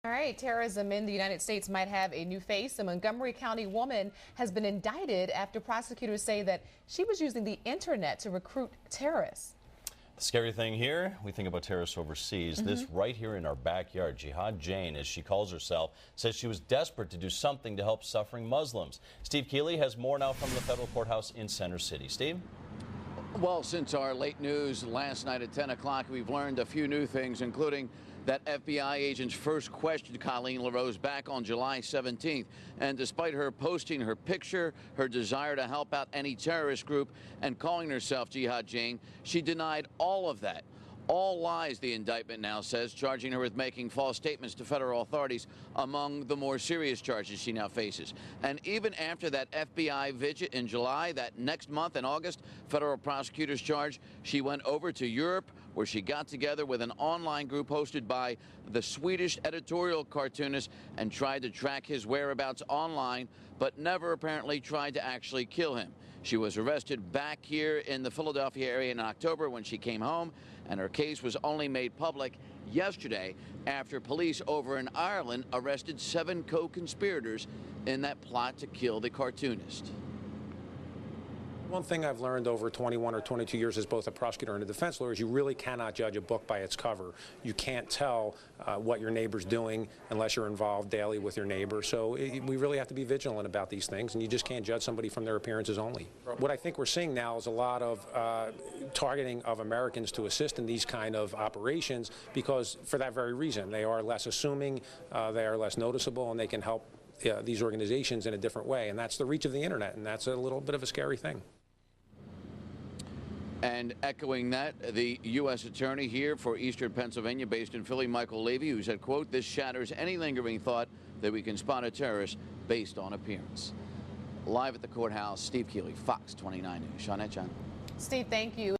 All right, terrorism in the United States might have a new face. A Montgomery County woman has been indicted after prosecutors say that she was using the internet to recruit terrorists. The scary thing here, we think about terrorists overseas. This right here in our backyard. Jihad Jane, as she calls herself, says she was desperate to do something to help suffering Muslims. Steve Keeley has more now from the federal courthouse in Center City. Steve? Well, since our late news last night at 10 o'clock, we've learned a few new things, including that FBI agents first questioned Colleen LaRose back on July 17th. And despite her posting her picture, her desire to help out any terrorist group, and calling herself Jihad Jane, she denied all of that. All lies, the indictment now says, charging her with making false statements to federal authorities, among the more serious charges she now faces. And even after that FBI visit in July, that next month in August, federal prosecutors charged she went over to Europe, where she got together with an online group hosted by the Swedish editorial cartoonist and tried to track his whereabouts online, but never apparently tried to actually kill him. She was arrested back here in the Philadelphia area in October when she came home, and her case was only made public yesterday after police over in Ireland arrested 7 co-conspirators in that plot to kill the cartoonist. One thing I've learned over 21 or 22 years as both a prosecutor and a defense lawyer is you really cannot judge a book by its cover. You can't tell what your neighbor's doing unless you're involved daily with your neighbor. So we really have to be vigilant about these things, and you just can't judge somebody from their appearances only. What I think we're seeing now is a lot of targeting of Americans to assist in these kind of operations because, for that very reason, they are less assuming, they are less noticeable, and they can help these organizations in a different way. And that's the reach of the internet, and that's a little bit of a scary thing. And echoing that, the U.S. Attorney here for Eastern Pennsylvania, based in Philly, Michael Levy, who said, quote, "This shatters any lingering thought that we can spot a terrorist based on appearance." Live at the courthouse, Steve Keeley, Fox 29 News. Shawnette, John. Steve, thank you.